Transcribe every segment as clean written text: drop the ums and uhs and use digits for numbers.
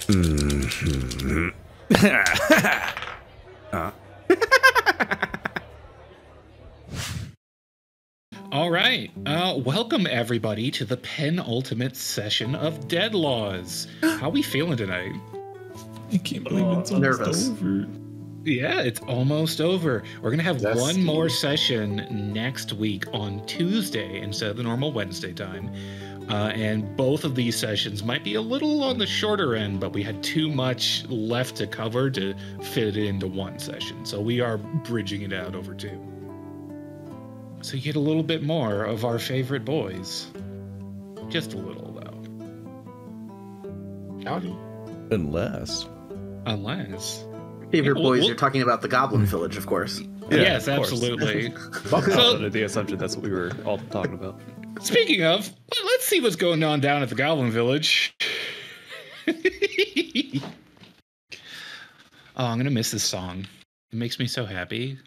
Mm-hmm. All right. Welcome, everybody, to the penultimate session of Dead Laws. How we feeling tonight? I can't believe it's almost over. Yeah, it's almost over. We're going to have That's one more Steve. session next week on Tuesday instead of the normal Wednesday time. And both of these sessions might be a little on the shorter end, but we had too much left to cover to fit it into one session. So we are bridging it out over two. So you get a little bit more of our favorite boys. Just a little, though. Howdy. Unless. Favorite Yeah, boys, well- you're talking about the Goblin Village, of course. Yes, of course. absolutely. Under the assumption that's what we were all talking about. Speaking of, let's see what's going on down at the Goblin Village. Oh, I'm going to miss this song. It makes me so happy.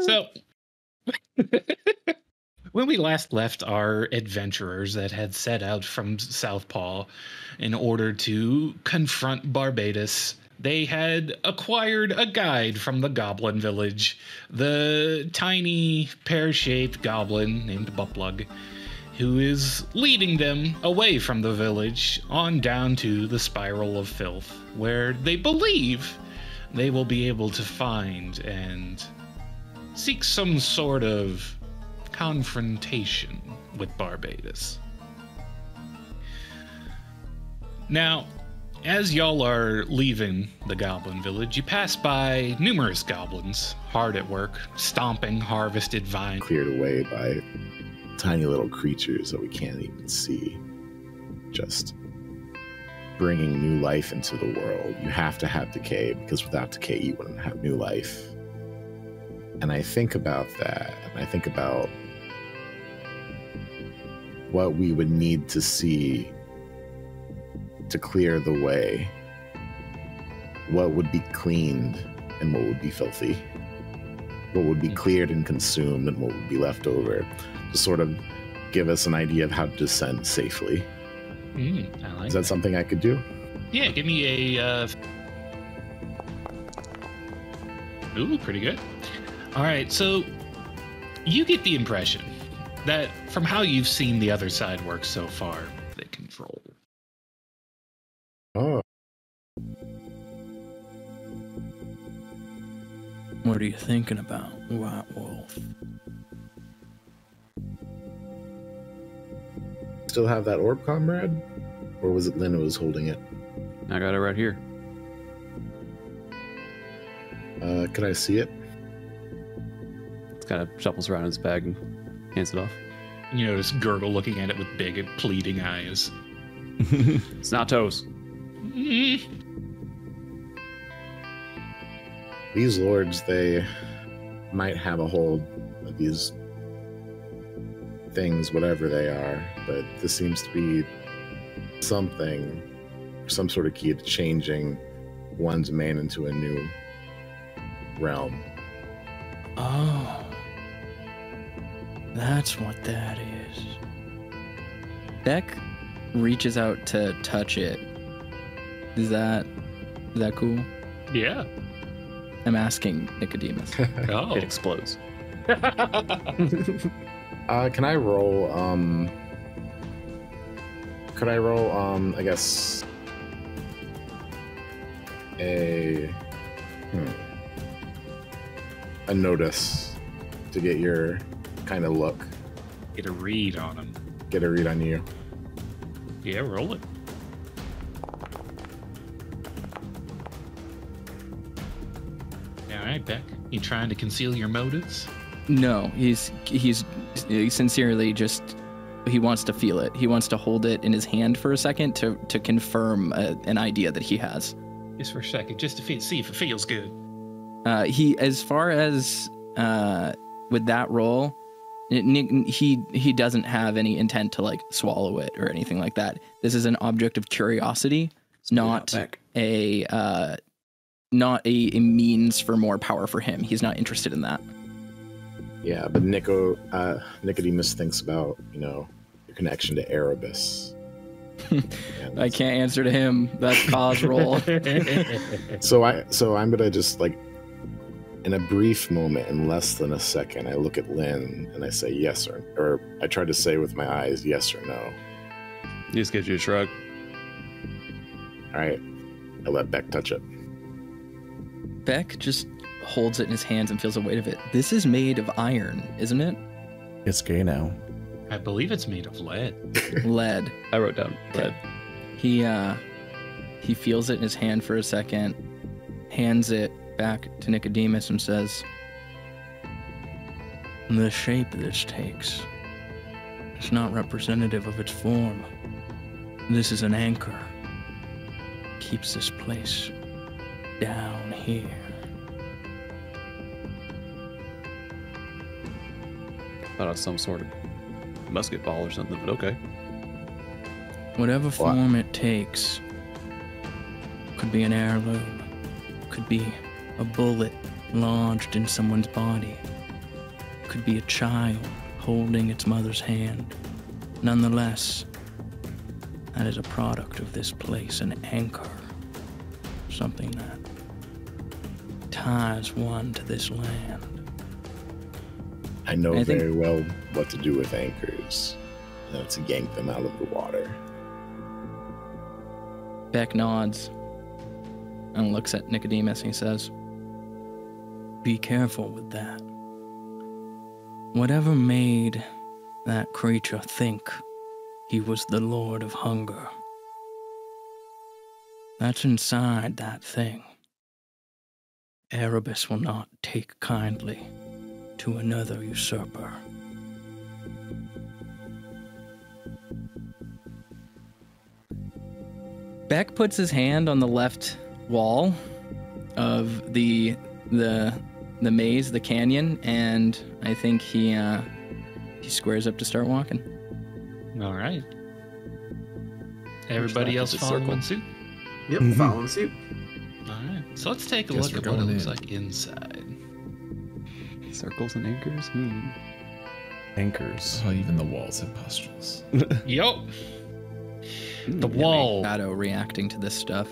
So, when we last left our adventurers that had set out from Southpaw in order to confront Barbados, they had acquired a guide from the Goblin Village, the tiny pear-shaped goblin named Buplug, who is leading them away from the village on down to the Spiral of Filth, where they believe they will be able to find and seek some sort of confrontation with Barbados. Now, as y'all are leaving the Goblin Village, you pass by numerous goblins, hard at work, stomping harvested vines. Cleared away by tiny little creatures that we can't even see. Just bringing new life into the world. You have to have decay, because without decay, you wouldn't have new life. And I think about that, and I think about what we would need to see to clear the way. What would be cleaned and what would be filthy. What would be cleared and consumed and what would be left over. To sort of give us an idea of how to descend safely. I like Is that something I could do? Yeah, give me a... Ooh, pretty good. All right, so you get the impression that from how you've seen the other side work so far, they control. Oh, What are you thinking about, White Wolf? still have that orb, comrade? Or was it Lynn who was holding it? I got it right here. Could I see it? It's kind of shuffles around in his bag and hands it off. You notice Gurgle looking at it with big, pleading eyes. It's not toes. These lords, they might have a hold of these things, whatever they are, but this seems to be something, some sort of key to changing one domain into a new realm. Oh. That's what that is. Beck reaches out to touch it. Is that cool? Yeah. I'm asking Nicodemus. Oh. It explodes. Can I roll, I guess, a notice to get your kind of look, Get a read on him. get a read on you. Yeah, roll it. All right, Beck. You trying to conceal your motives? No, he's sincerely just, he wants to feel it. He wants to hold it in his hand for a second to confirm an idea that he has. Just for a second, just to see if it feels good. He, as far as with that roll, he doesn't have any intent to like swallow it or anything like that. This is an object of curiosity, not a means for more power for him. He's not interested in that. Yeah, but Nicodemus thinks about, your connection to Erebus I can't answer to him. That's Ka's role. So I'm gonna just like, in a brief moment, in less than a second, I look at Lynn and I say yes or I try to say with my eyes yes or no. He just gives you a shrug. All right, I let Beck touch it. Beck just holds it in his hands and feels the weight of it. This is made of iron, isn't it? It's gay now. I believe it's made of lead. Lead. I wrote down Okay. red. He feels it in his hand for a second, hands it back to Nicodemus and says, "The shape this takes is not representative of its form. This is an anchor. Keeps this place down here." Thought it was some sort of musket ball or something, but okay. Whatever form it takes, could be an heirloom, could be a bullet lodged in someone's body, could be a child holding its mother's hand. Nonetheless, that is a product of this place, an anchor, something that ties one to this land. I know I think- very well what to do with anchors. To yank them out of the water. Beck nods and looks at Nicodemus and he says, "Be careful with that. Whatever made that creature think he was the Lord of Hunger, that's inside that thing. Erebus will not take kindly to another usurper." Beck puts his hand on the left wall of the maze, the canyon, and I think he squares up to start walking. All right. Everybody back else into following circle. suit? Yep, following suit. All right. So let's take a Guess look we're at what it going looks in. like inside. Circles and anchors? Anchors. Oh, even the walls have pustules. Yup. The wall. Shadow reacting to this stuff.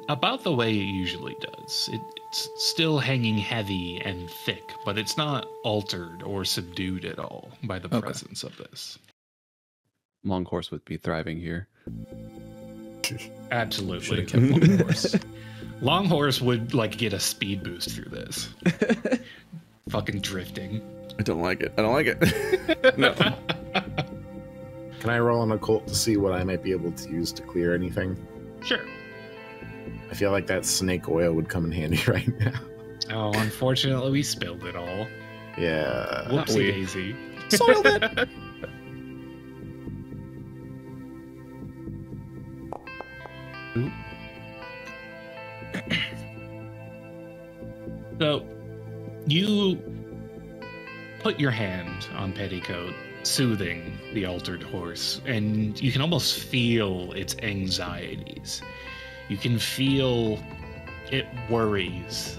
About the way it usually does. It's still hanging heavy and thick, but it's not altered or subdued at all by the Okay. presence of this. Long Horse would be thriving here. Should Absolutely. have kept one horse. Longhorse would like get a speed boost through this. Fucking drifting. I don't like it. I don't like it. No. Can I roll an occult to see what I might be able to use to clear anything? Sure. I feel like that snake oil would come in handy right now. Oh, unfortunately, we spilled it all. Yeah. Whoopsie we- daisy. Soiled it. So, you put your hand on Petticoat, soothing the altered horse, and you can almost feel its anxieties. You can feel it worries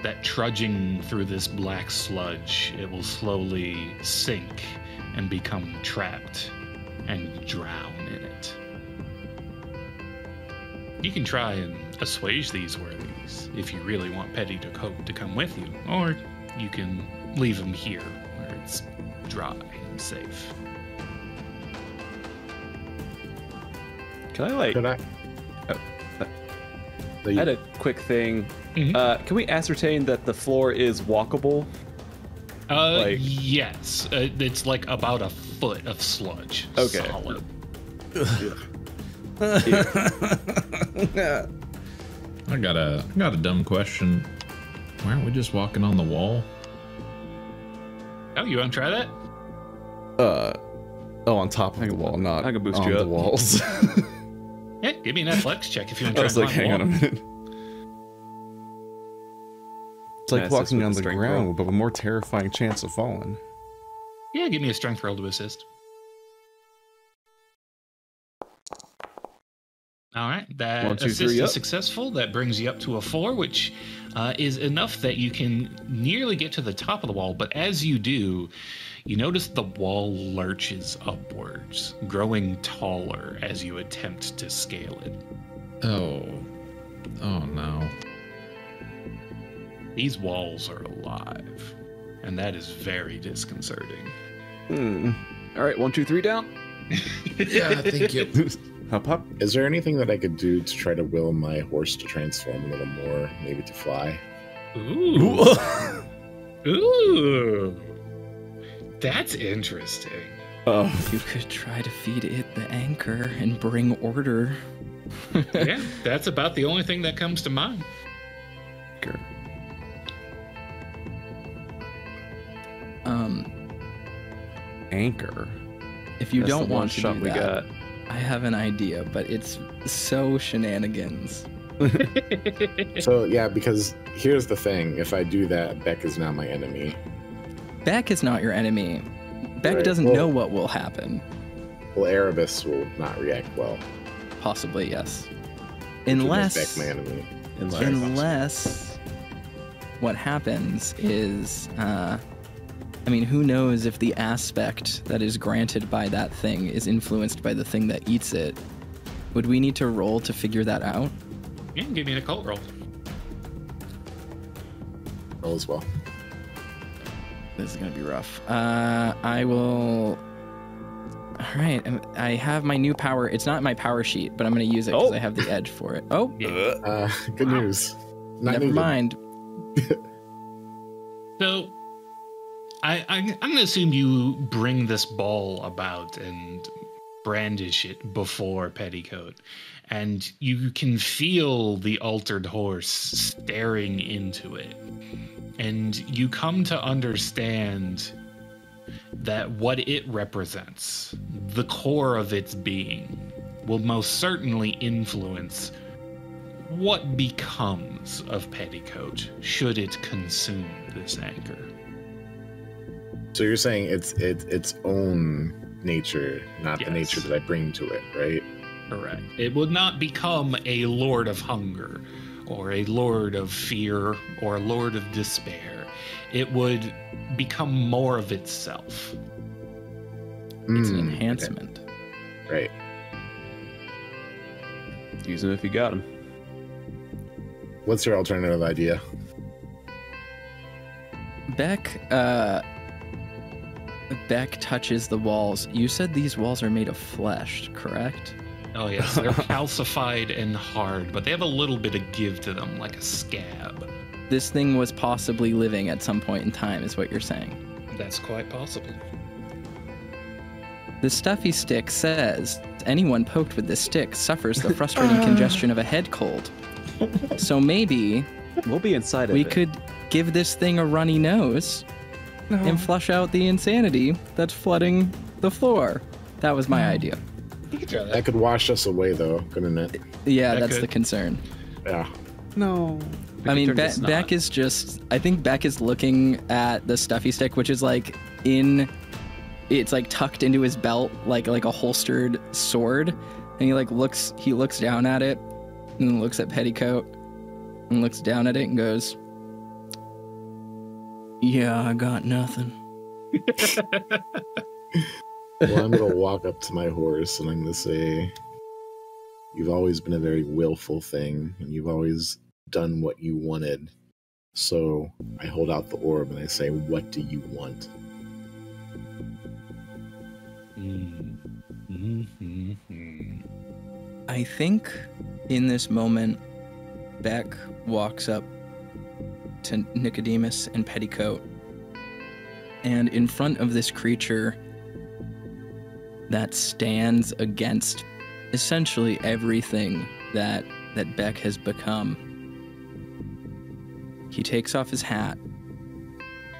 that trudging through this black sludge, it will slowly sink and become trapped and drown in it. You can try and assuage these worries if you really want Petticoat to come with you, or you can leave him here where it's dry and safe. Can I Could I? Oh, So I you- had a quick thing. Mhm. Can we ascertain that the floor is walkable? Like- Yes, it's like about a foot of sludge. Okay. Solid. I got a dumb question. Why aren't we just walking on the wall? Oh, you want to try that? On top of the wall, not I can boost on you the up. walls. Yeah, give me an athletics check if you want to I try was and like, climb hang the on a wall. minute. It's like Can I assist walking with on the the strength ground, roll? but with more terrifying chance of falling. Yeah, give me a strength roll to assist. All right, that 1, 2, assist 3, is up. successful. That brings you up to a 4, which is enough that you can nearly get to the top of the wall. But as you do, you notice the wall lurches upwards, growing taller as you attempt to scale it. Oh no. These walls are alive, and that is very disconcerting. All right, 1, 2, 3 down. Yeah, thank you. Hop, hop. Is there anything that I could do to try to will my horse to transform a little more, maybe to fly? Ooh. Ooh. That's interesting. Oh, You could try to feed it the anchor and bring order. Yeah, that's about the only thing that comes to mind. anchor. Anchor. If you That's don't the one want to shot do we that, got. I have an idea, but it's so shenanigans. So, yeah, because here's the thing. If I do that, Beck is now my enemy. Beck is not your enemy. Beck Right, doesn't well- know what will happen. Well, Erebus will not react well. Possibly, yes. which would make Unless, Beck my enemy. unless what happens is, I mean, who knows if the aspect that is granted by that thing is influenced by the thing that eats it? Would we need to roll to figure that out? Yeah, give me an occult roll. Roll as well. This is gonna be rough. I will. All right, I have my new power. It's not my power sheet, but I'm gonna use it because Oh. I have the edge for it. Oh, Yeah. Good news. Not never needed. mind. So, I'm going to assume you bring this ball about and brandish it before Petticoat, and you can feel the altered horse staring into it, and you come to understand that what it represents, the core of its being, will most certainly influence what becomes of Petticoat should it consume this anchor. So you're saying its own nature, not the Yes. nature that I bring to it, right? Correct. It would not become a lord of hunger, or a lord of fear, or a lord of despair. It would become more of itself. It's an Mm, enhancement. okay, Right. Use him if you got him. What's your alternative idea? Beck touches the walls. You said these walls are made of flesh, correct? Oh yes, they're calcified and hard, but they have a little bit of give to them, like a scab. This thing was possibly living at some point in time, is what you're saying. That's quite possible. The stuffy stick says anyone poked with this stick suffers the frustrating congestion of a head cold. So maybe We'll be inside of we it. could give this thing a runny nose and flush out the insanity that's flooding the floor. That was my idea. You could try That could wash us away, though, couldn't it? Yeah, That that's could- the concern. Yeah. No. We I could mean, turn to snot. Beck is just. I think Beck is looking at the stuffy stick, which is like in. It's like tucked into his belt, like a holstered sword, and he like looks. He looks down at it, and looks at Petticoat, and looks down at it and goes, "Yeah, I got nothing." Well, I'm gonna walk up to my horse and I'm gonna say, "You've always been a very willful thing, and you've always done what you wanted. So I hold out the orb and I say, what do you want?" I think in this moment, Beck walks up to Nicodemus and Petticoat, and in front of this creature that stands against essentially everything that Beck has become, he takes off his hat,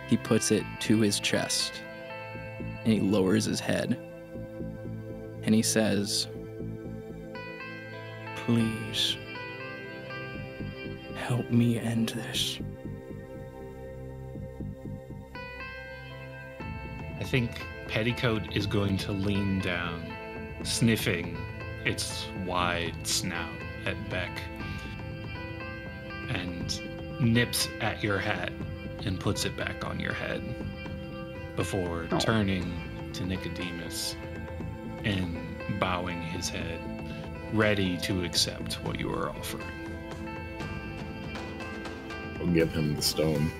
he puts it to his chest, and he lowers his head, and he says, "Please, help me end this." I think Petticoat is going to lean down, sniffing its wide snout at Beck and nips at your hat and puts it back on your head before turning to Nicodemus and bowing his head, ready to accept what you are offering. We'll give him the stone.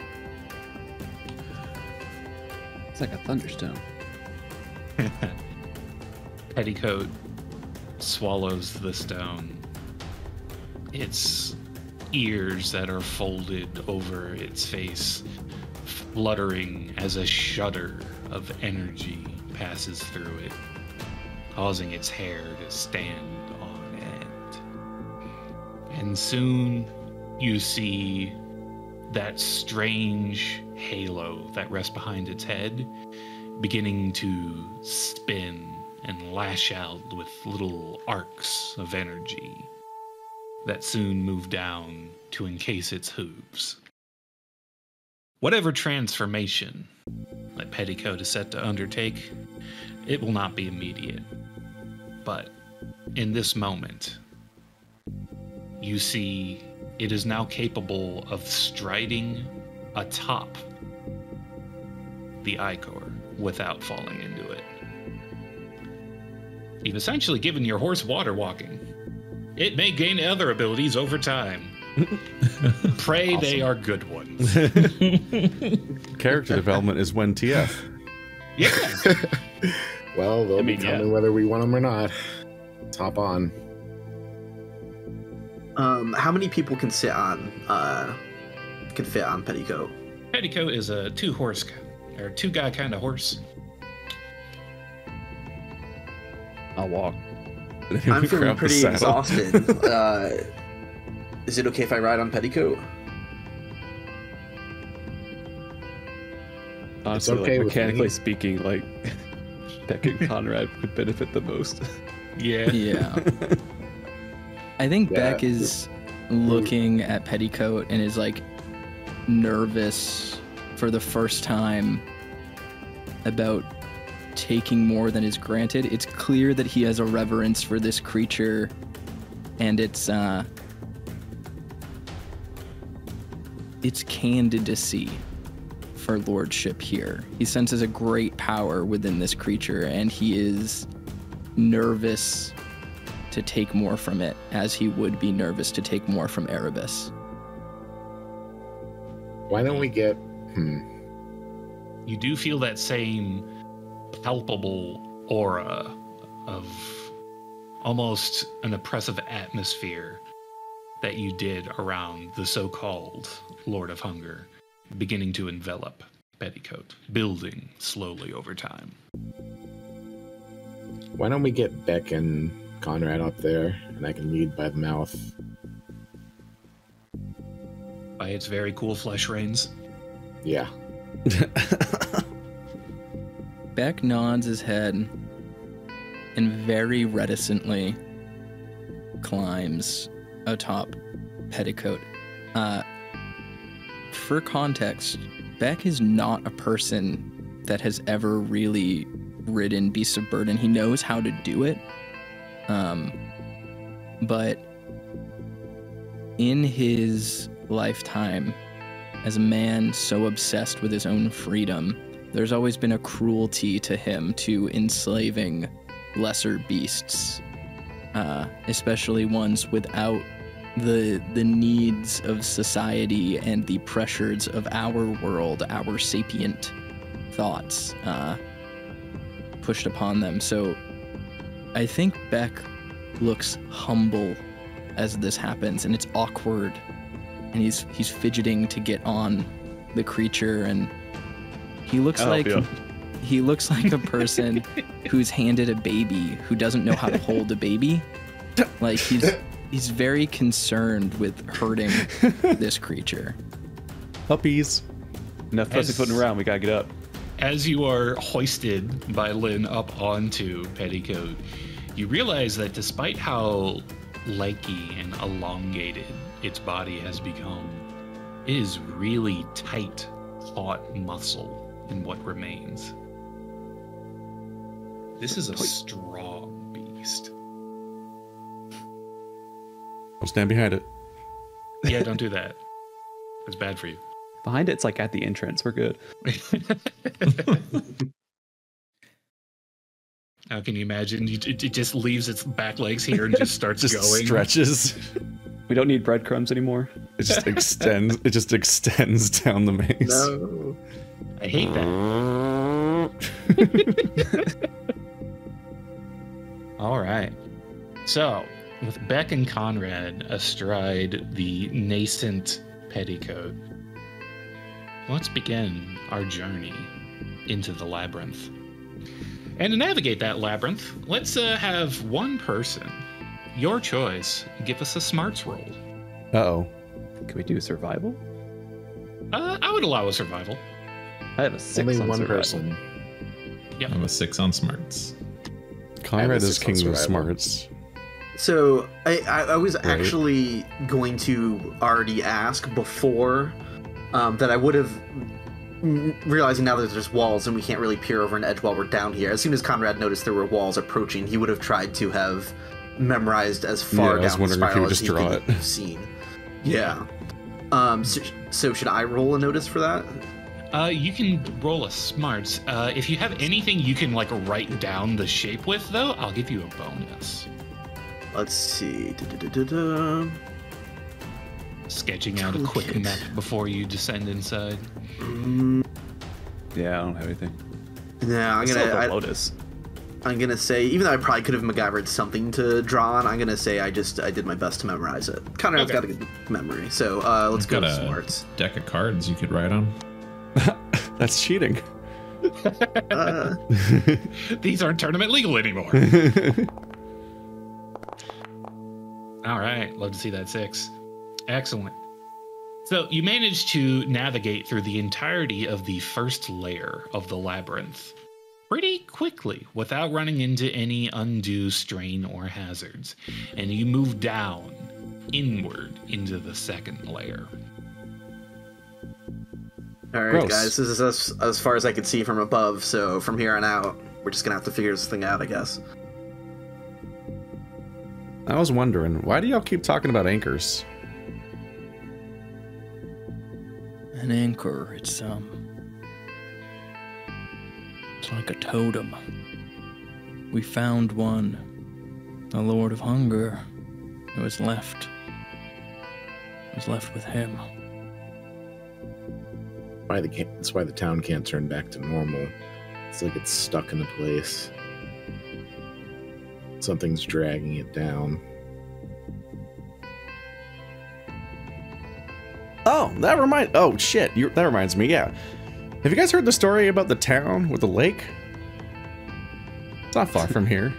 It's like a thunderstone. Petticoat swallows the stone. Its ears that are folded over its face, fluttering as a shudder of energy passes through it, causing its hair to stand on end. And soon you see that strange halo that rests behind its head beginning to spin and lash out with little arcs of energy that soon move down to encase its hooves. Whatever transformation that Petticoat is set to undertake, it will not be immediate. But in this moment, you see it is now capable of striding atop the Ichor without falling into it. You've essentially given your horse water walking. It may gain other abilities over time. Pray they are good ones. Character development is when TF. Yeah. Well, they'll be coming whether we want them or not. Let's hop on. How many people can fit on Petticoat? Petticoat is a two-guy kind of horse. I'll walk. I'm feeling pretty exhausted. Is it okay if I ride on Petticoat? Honestly, okay with mechanically me. speaking, Beck and Conrad would benefit the most. Yeah. Yeah. I think Yeah. Beck is looking at Petticoat and is nervous for the first time about taking more than is granted. It's clear that he has a reverence for this creature, and it's candid to see for lordship here. He senses a great power within this creature, and he is nervous to take more from it, as he would be nervous to take more from Erebus. Why don't we get... You do feel that same palpable aura of almost an oppressive atmosphere that you did around the so-called Lord of Hunger beginning to envelop Petticoat, building slowly over time. Why don't we get Beck and Conrad up there, and I can lead by the mouth. By its very cool flesh reins. Yeah. Beck nods his head and very reticently climbs atop Petticoat. For context, Beck is not a person that has ever really ridden beasts of burden. He knows how to do it, but in his lifetime, as a man so obsessed with his own freedom, there's always been a cruelty to him to enslaving lesser beasts, especially ones without the needs of society and the pressures of our world, our sapient thoughts pushed upon them. So I think Beck looks humble as this happens, and it's awkward, and he's fidgeting to get on the creature, and he looks like a person who's handed a baby who doesn't know how to hold a baby. Like he's very concerned with hurting this creature. Puppies. Enough pussyfooting around, we gotta get up. As you are hoisted by Lynn up onto Petticoat, you realize that despite how lanky and elongated its body has become, it is really tight, taut muscle in what remains. This is a strong beast. I'll stand behind it. Yeah, don't do that. It's bad for you. Behind it's like at the entrance. We're good. How can you imagine? It just leaves its back legs here and just starts Just going. stretches. We don't need breadcrumbs anymore. It just extends. It just extends down the maze. No. I hate that. All right. So, with Beck and Conrad astride the nascent petticoat, let's begin our journey into the labyrinth. And to navigate that labyrinth, let's have one person, your choice, give us a smarts roll. Uh-oh. Can we do survival? I would allow a survival. I have a 6 Only on one survival. person. I have a 6 on smarts. Conrad is 6 on king of survival. smarts. So I was actually going to already ask before that I would have, realizing now that there's walls and we can't really peer over an edge while we're down here. As soon as Conrad noticed there were walls approaching, he would have tried to have memorized as far Yeah, I was down the wondering if he spiral would as just he draw could it. have seen. Yeah. So should I roll a notice for that? You can roll a smarts. If you have anything you can like write down the shape with, though, I'll give you a bonus. Let's see. Da-da-da-da-da. Sketching out a quick Toolkit. map before you descend inside. Yeah, I don't have anything. Yeah, I still have a Lotus. I'm gonna say, even though I probably could have MacGyvered something to draw on, I'm gonna say I did my best to memorize it. Conrad's got a good memory, so let's I've go got to a smarts. deck of cards you could write on. That's cheating. These aren't tournament legal anymore. All right, love to see that 6. Excellent. So you managed to navigate through the entirety of the first layer of the labyrinth pretty quickly without running into any undue strain or hazards, and you move down inward into the second layer. All right, Gross. guys, this is as far as I could see from above, so from here on out, we're just gonna have to figure this thing out, I guess. I was wondering, why do y'all keep talking about anchors? An anchor, it's like a totem. We found one. The Lord of Hunger. It was left with him. That's why the town can't turn back to normal. It's like it's stuck in a place. Something's dragging it down. Oh shit! That reminds me. Yeah, have you guys heard the story about the town with the lake? It's not far from here.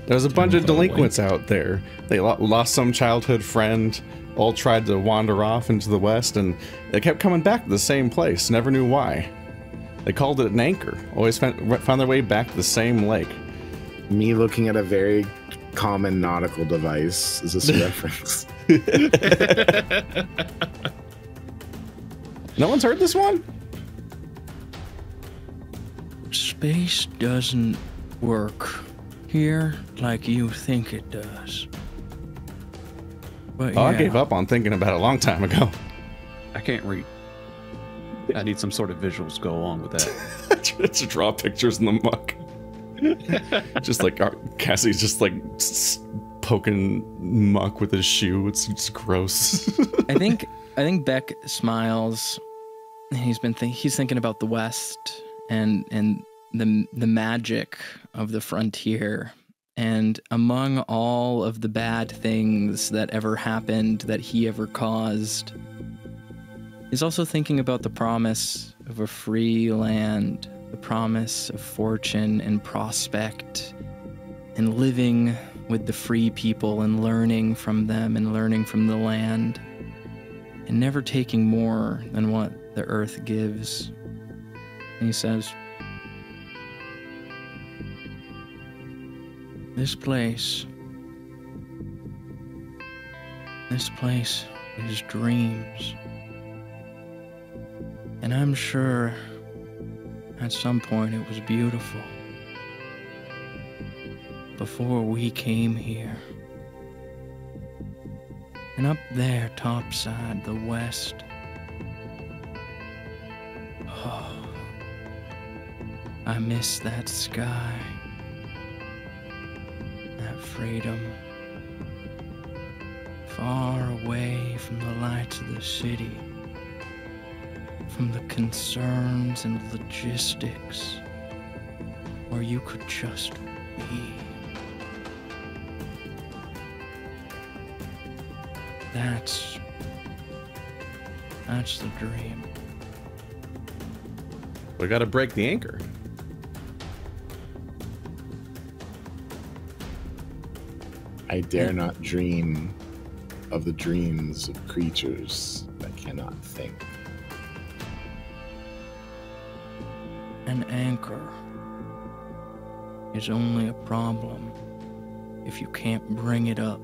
There's a bunch of delinquents out there. They lost some childhood friend. All tried to wander off into the west, and they kept coming back to the same place. Never knew why. They called it an anchor. Always found their way back to the same lake. Me looking at a very common nautical device. Is this a reference? No one's heard this one? Space doesn't work here like you think it does. But Oh, I yeah, gave up on thinking about it a long time ago. I can't read. I need some sort of visuals to go along with that. To draw pictures in the muck. Just like Cassie's just like poking muck with his shoe. It's gross. I think Beck smiles. He's thinking about the West and the magic of the frontier. And among all of the bad things that ever happened that he ever caused, he's also thinking about the promise of a free land, the promise of fortune and prospect, and living with the free people and learning from them and learning from the land, and never taking more than what the earth gives. And he says, This place is dreams. And I'm sure at some point it was beautiful. Before we came here. And up there, topside, the west. Oh, I miss that sky. That freedom. Far away from the lights of the city. From the concerns and logistics. Where you could just be. That's the dream. We gotta break the anchor. I dare not dream of the dreams of creatures that cannot think. An anchor is only a problem if you can't bring it up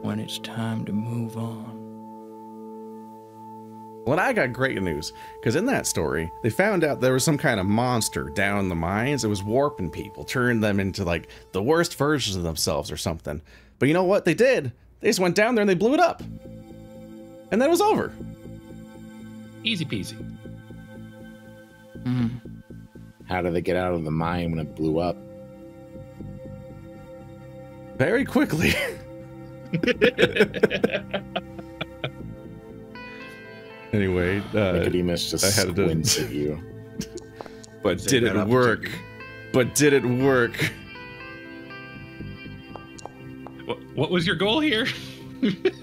when it's time to move on. Well, I got great news, because in that story, they found out there was some kind of monster down in the mines that was warping people, turning them into, like, the worst versions of themselves or something. But you know what they did? They just went down there and they blew it up. And then it was over. Easy peasy. How did they get out of the mine when it blew up? Very quickly. Anyway, Nicodemus just I had to- squints at you. but Take did that it work? But did it work? What was your goal here?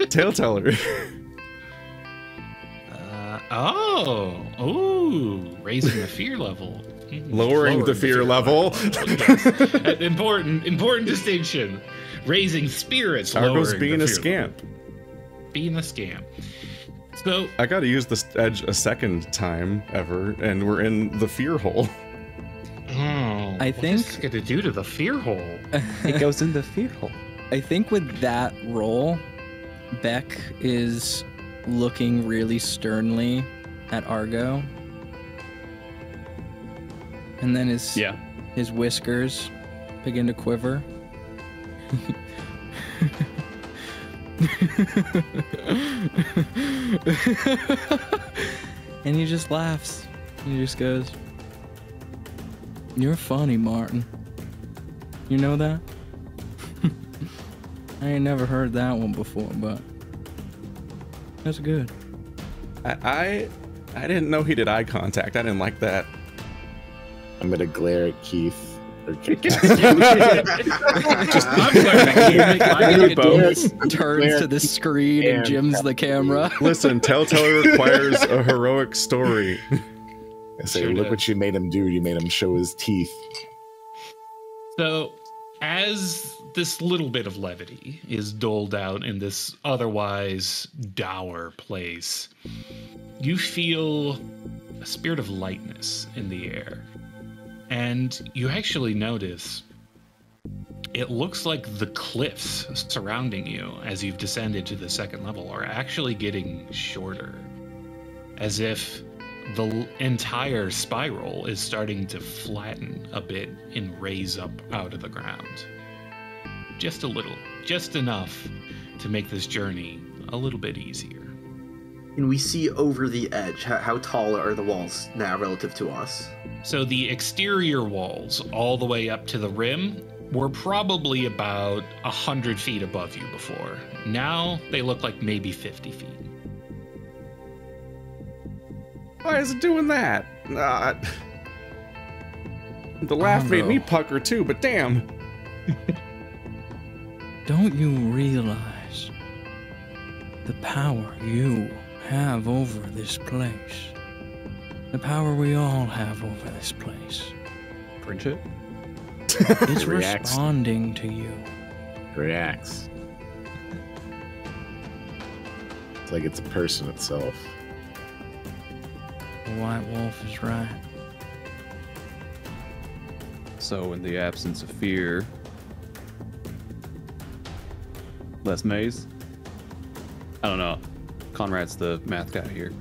Tale teller. Raising the fear level. Lowering the fear level. Yes. Important distinction. Raising spirits. Argo's lowering being the a fear scamp. level. Being a scam. So I gotta use this edge a second time ever, and we're in the fear hole. I think- what's this gonna do to the fear hole? It goes in the fear hole. I think with that roll, Beck is looking really sternly at Argo. And then his whiskers begin to quiver. And he just laughs. He just goes, "You're funny, Martin. You know that?" I ain't never heard that one before, but that's good. I didn't know he did eye contact. I didn't like that. I'm gonna glare at Keith. Or I'm sorry, Turns to the screen and jims the camera. Listen, Telltale requires a heroic story. I say, Sure look does. what you made him do. You made him show his teeth. So, as this little bit of levity is doled out in this otherwise dour place, you feel a spirit of lightness in the air. And you actually notice it looks like the cliffs surrounding you as you've descended to the second level are actually getting shorter. As if the entire spiral is starting to flatten a bit and raise up out of the ground. Just a little, just enough to make this journey a little bit easier. Can we see over the edge? How tall are the walls now relative to us? So the exterior walls, all the way up to the rim, were probably about 100 feet above you before. Now they look like maybe 50 feet. Why is it doing that? The laugh made me pucker too, but damn. Don't you realize the power you have over this place? The power we all have over this place. Friendship? It's Reacts. responding to you. Reacts. It's like it's a person itself. The White Wolf is right. So, in the absence of fear, less maze? I don't know. Conrad's the math guy here.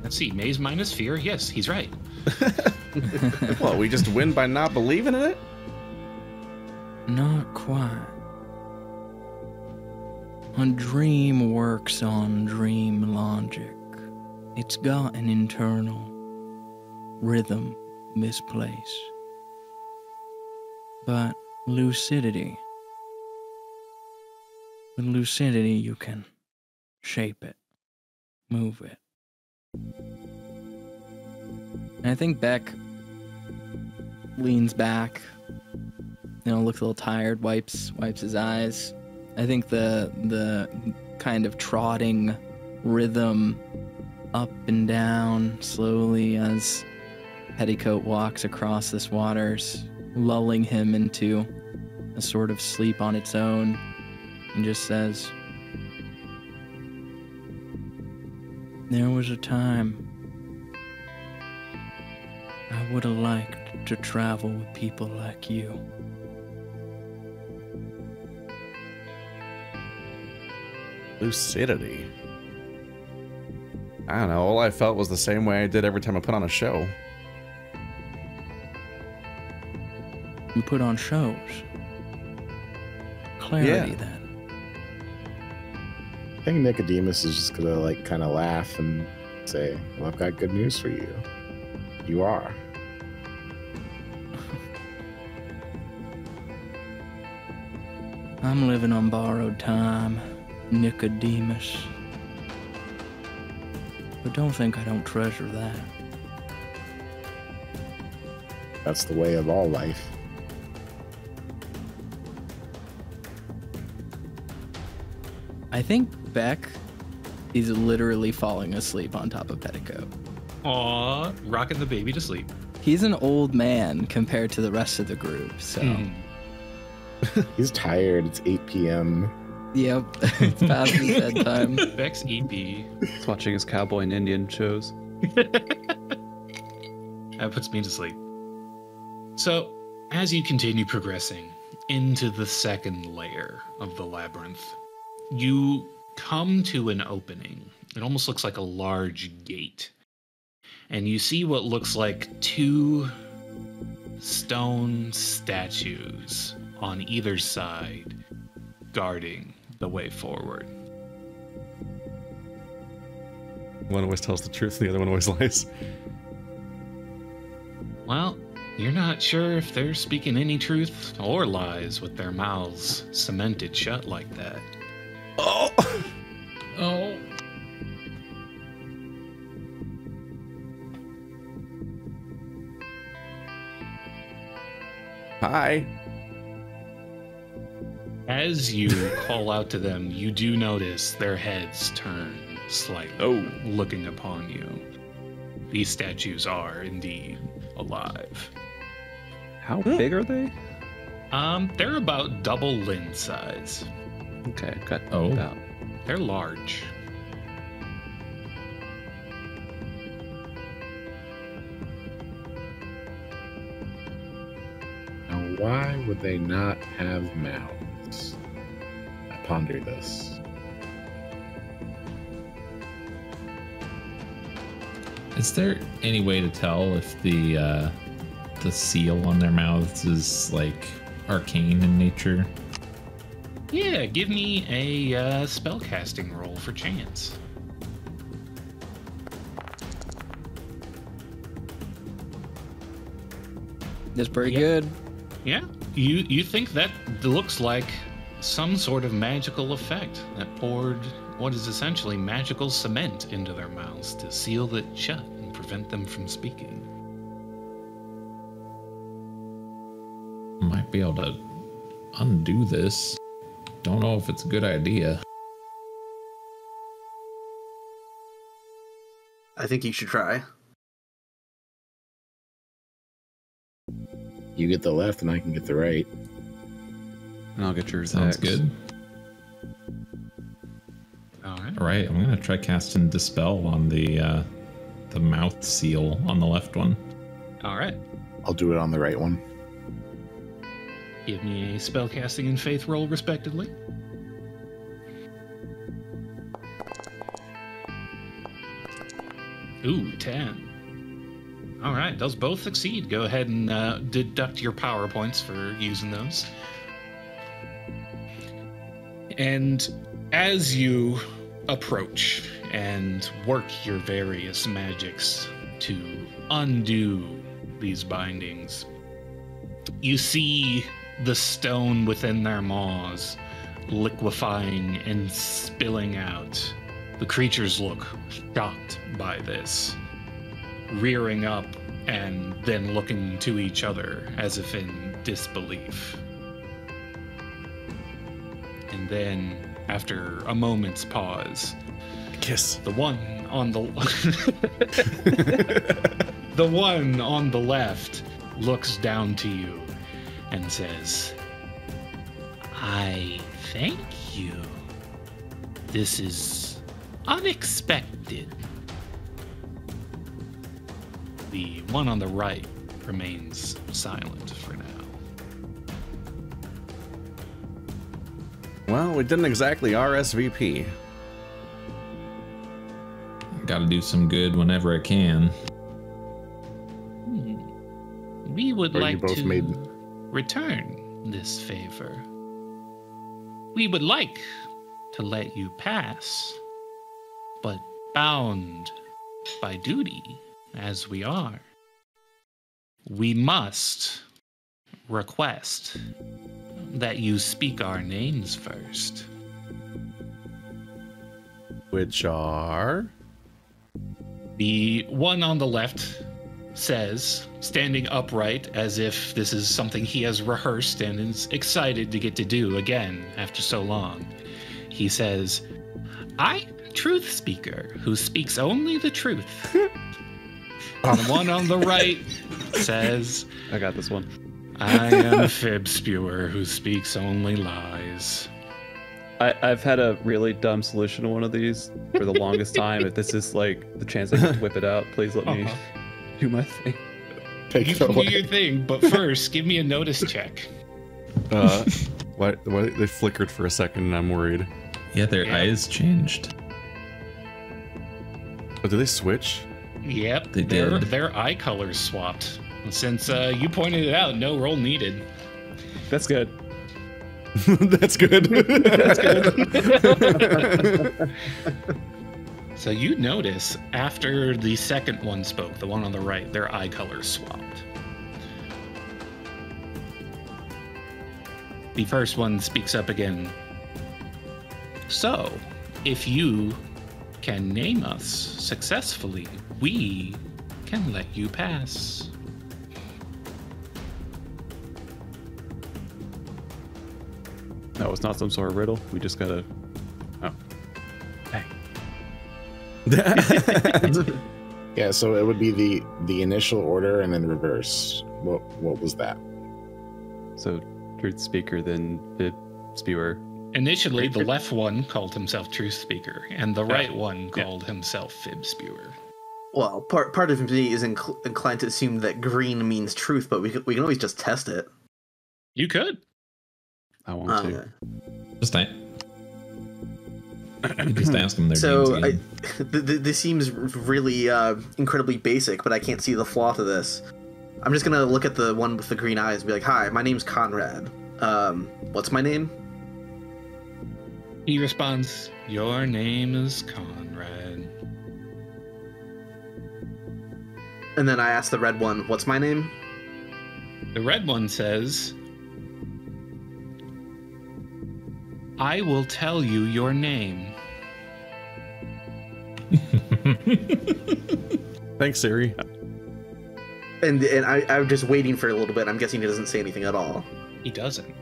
Let's see, maze minus fear. Yes, he's right. Well, we just win by not believing in it? Not quite. A dream works on dream logic. It's got an internal rhythm misplaced. But lucidity. With lucidity, you can shape it, move it. And I think Beck leans back, looks a little tired, wipes his eyes. I think the kind of trotting rhythm up and down slowly as Petticoat walks across this waters, lulling him into a sort of sleep on its own, and just says, "There was a time I would have liked to travel with people like you." Lucidity. I don't know, all I felt was the same way I did every time I put on a show. You put on shows. Clarity, Yeah. then. I think Nicodemus is just gonna like kind of laugh and say, "Well, I've got good news for you. You are." I'm living on borrowed time, Nicodemus. But don't think I don't treasure that. That's the way of all life. I think Beck is literally falling asleep on top of Petticoat. Aw, rocking the baby to sleep. He's an old man compared to the rest of the group, so... Mhm. He's tired. It's 8 p.m. Yep, it's past his bedtime. Beck's EP. He's watching his cowboy and Indian shows. That puts me to sleep. So, as you continue progressing into the second layer of the labyrinth, you come to an opening. It almost looks like a large gate. And you see what looks like 2 stone statues on either side, guarding the way forward. One always tells the truth, the other one always lies. Well, you're not sure if they're speaking any truth or lies with their mouths cemented shut like that. Oh! Oh. Hi. As you call out to them, you do notice their heads turn slightly, looking upon you. These statues are indeed alive. How big are they? They're about double Lynn size. Okay, got Oh. about. They're large. Now, why would they not have mouths? I ponder this. Is there any way to tell if the seal on their mouths is like arcane in nature? Yeah, give me a spellcasting roll for chance. That's pretty Yeah. good. Yeah, you think that looks like some sort of magical effect that poured what is essentially magical cement into their mouths to seal it shut and prevent them from speaking. Might be able to undo this. Don't know if it's a good idea. I think you should try. You get the left and I can get the right. And I'll get yours. Sounds X. good. All right. All right, I'm gonna try casting Dispel on the mouth seal on the left one. All right. I'll do it on the right one. Give me a spellcasting and faith roll, respectively. Ooh, 10. All right, those both succeed. Go ahead and deduct your power points for using those. And As you approach and work your various magics to undo these bindings, you see the stone within their maws liquefying and spilling out. The creatures look shocked by this, rearing up and then looking to each other as if in disbelief. And then, after a moment's pause, Kiss. the one on the the one on the left looks down to you and says, "I thank you. This is unexpected." The one on the right remains silent for now. Well, we didn't exactly RSVP. Gotta do some good whenever I can. We would Or you like both to made- return this favor. We would like to let you pass, but bound by duty as we are, we must request that you speak our names first. Which are... The one on the left says, standing upright as if this is something he has rehearsed and is excited to get to do again after so long. He says, "I, Truth Speaker, who speaks only the truth." The one on the right says, I got this one. "I am Fib Spewer, who speaks only lies." I've had a really dumb solution to one of these for the longest time. If this is like the chance I can whip it out, please let me do my thing. Take You it can do away. your thing, but first, give me a notice check. What? They flickered for a second and I'm worried. Yeah, their Yeah. eyes changed. Oh, did they switch? Yep, They their, did. their eye colors swapped. Since you pointed it out, no roll needed. That's good. That's good. So you notice after the second one spoke, the one on the right, their eye colors swapped. The first one speaks up again. "So, if you can name us successfully, we can let you pass." No, it's not some sort of riddle. We just gotta. Oh. Hey. Yeah, so it would be the initial order and then reverse. What was that? So, Truth Speaker, then Fib Spewer. Initially, the left one called himself Truth Speaker, and the right one called himself Fib Spewer. Well, part of me is inclined to assume that green means truth, but we can always just test it. You could. I want to. Just ask them their So names again. this seems really incredibly basic, but I can't see the flaw to this. I'm just gonna look at the one with the green eyes and be like, "Hi, my name's Conrad. What's my name?" He responds, "Your name is Conrad." And then I ask the red one, "What's my name?" The red one says, "I will tell you your name." Thanks, Siri. And I'm just waiting for a little bit. I'm guessing he doesn't say anything at all. He doesn't.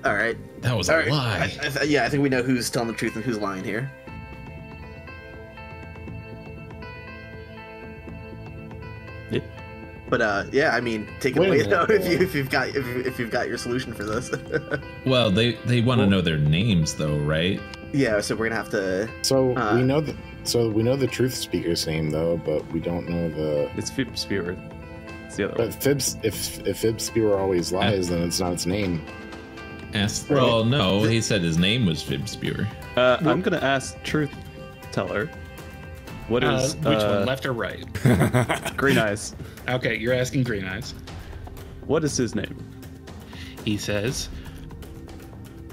All right. That was All a right. lie. Yeah, I think we know who's telling the truth and who's lying here. Yep. But yeah, I mean, take it Wait a away minute, though though. if you've got your solution for this. Well, they want to know their names though, right? Yeah, so we're gonna have to. So Uh, we know the truth speaker's name though, but we don't know the. It's Fib Spewer. It's the other one. But if Fib Spewer always lies, then it's not its name. Ask. Well, no, he said his name was Fib Spewer. I'm gonna ask Truth Teller. What is Which one, left or right? Green Eyes? Okay, you're asking Green Eyes. What is his name? He says,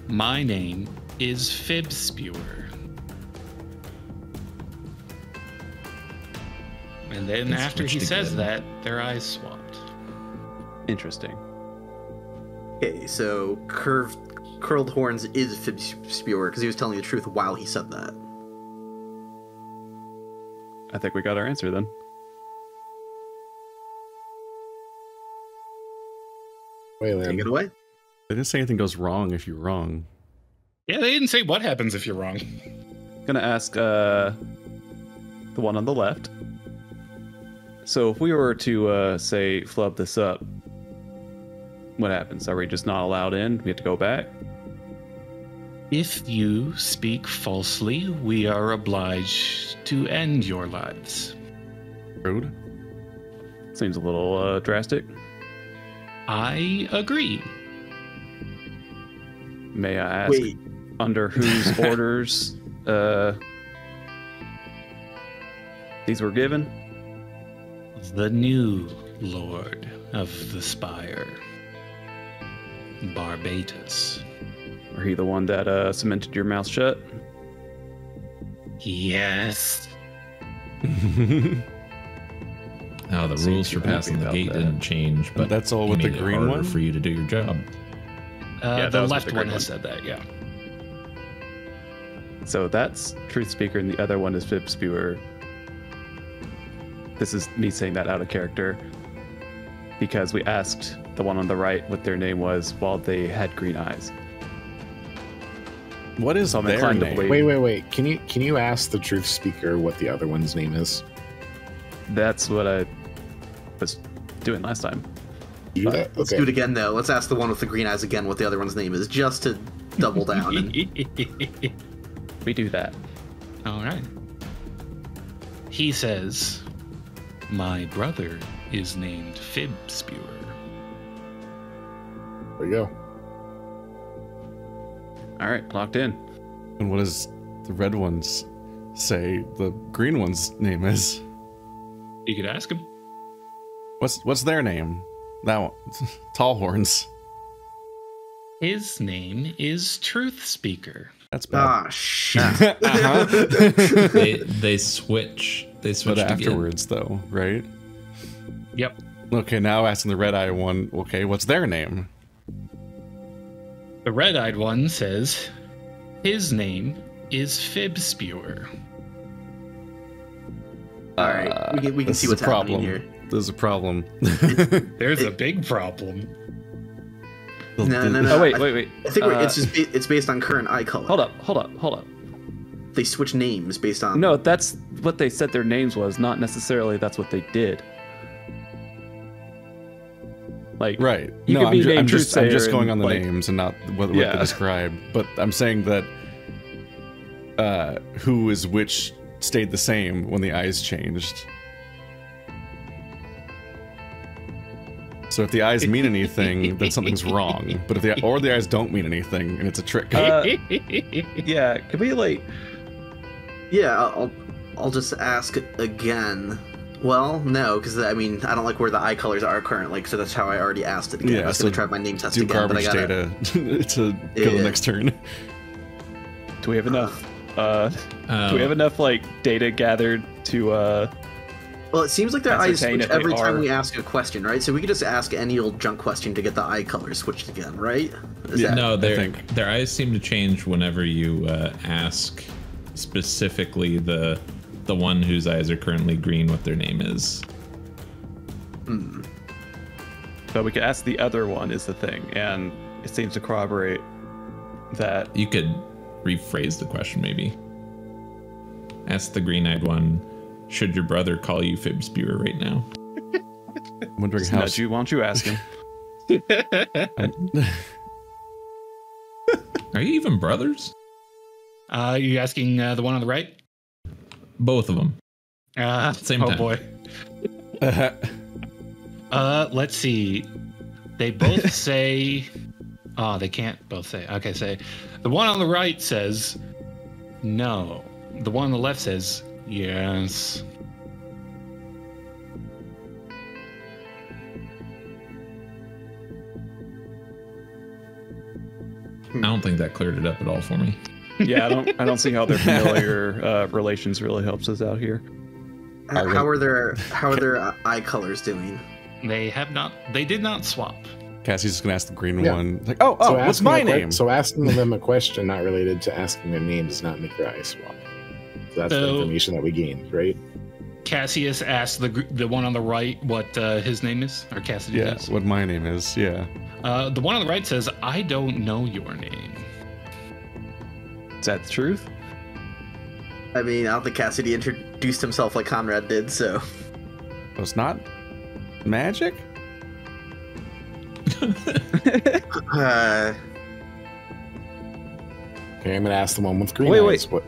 "My name is Fib Spewer. And then It's after he switched says again. that, their eyes swapped. Interesting. Okay, so curled horns is Fib Spewer because he was telling the truth while he said that. I think we got our answer then. Take it Wayland. away. They didn't say anything goes wrong if you're wrong. Yeah, they didn't say what happens if you're wrong. Gonna ask the one on the left. So if we were to say flub this up, what happens? Are we just not allowed in? We have to go back? If you speak falsely, we are obliged to end your lives. Rude. Seems a little drastic. I agree. May I ask Wait, under whose orders these were given? The new Lord of the Spire, Barbatus. Or he the one that cemented your mouth shut? Yes. Now the Seems rules for you're happy passing the about gate that. didn't change, but That's all he with the made it green harder one? for you to do your job. Yeah, that The was left the one green has one. said that, yeah. So that's Truth Speaker, and the other one is Fib Spewer. This is me saying that out of character because we asked the one on the right what their name was while they had green eyes. What is So I'm their inclined to name? believe- Wait. Can you ask the truth speaker what the other one's name is? That's what I was doing last time. You do that? let's Okay. do it again though. Let's ask the one with the green eyes again what the other one's name is, just to double down. And We do that. All right. He says, "My brother is named Fib Spewer." There you go. All right, locked in. And what does the red ones say the green one's name is? You could ask him. What's their name? That one. Tall horns. His name is Truth Speaker. That's bad. ah, shit. Uh-huh. They switch. They switch But afterwards, though, right? Yep. Okay, now asking the red eye one. Okay, what's their name? The red-eyed one says, "His name is Fib Spewer." All right, we can This see is what's a problem. happening here. There's a problem. There's a big problem. No. Oh wait. I think it's based on current eye color. Hold up. They switch names based on. No, that's what they said their names was, not necessarily that's what they did. Like, Right. You no, could be named I'm just Truthsayer going on and, the like- names and not what Yeah. they described. But I'm saying that who is which stayed the same when the eyes changed. So if the eyes mean anything, then something's wrong. But if the eyes don't mean anything, and it's a trick. yeah, could we like? Yeah, I'll just ask again. Well, no, because I mean I don't like where the eye colors are currently, so that's how I already asked it again. Yeah, I was so gonna try my name test do again, but I garbage gotta. data to go to Yeah. the next turn. Do we have enough? Do we have enough like data gathered to? Well, it seems like their eyes Ascertain switch if they every time are- we ask a question, right? So we could just ask any old junk question to get the eye colors switched again, right? Is Yeah. that- No, think. their eyes seem to change whenever you ask specifically the one whose eyes are currently green what their name is. But we could ask the other one is the thing, and it seems to corroborate that. You could rephrase the question maybe. Ask the green-eyed one, should your brother call you Fib Spewer right now? I'm wondering how. Nudge you, why don't you ask him? Are you even brothers? You asking the one on the right? Both of them. Same oh time. boy. Let's see. They both say. Oh, they can't both say. Okay, say. The one on the right says no. The one on the left says yes. I don't think that cleared it up at all for me. Yeah, I don't see how their familiar relations really helps us out here. How are their eye colors doing? They did not swap. Cassie's just gonna ask the green Yeah. one. Like, oh, what's asking my a que- name? So asking them a question not related to asking their name does not make their eyes swap. So that's the So- information that we gained, right? Cassius asked the one on the right what his name is, or Cassidy Yeah, does. what my name is. Yeah. The one on the right says, "I don't know your name." Is that the truth? I mean, I don't think Cassidy introduced himself like Conrad did, so. Oh, it's not magic. Uh, Okay, I'm gonna ask the one with green Wait, eyes. What?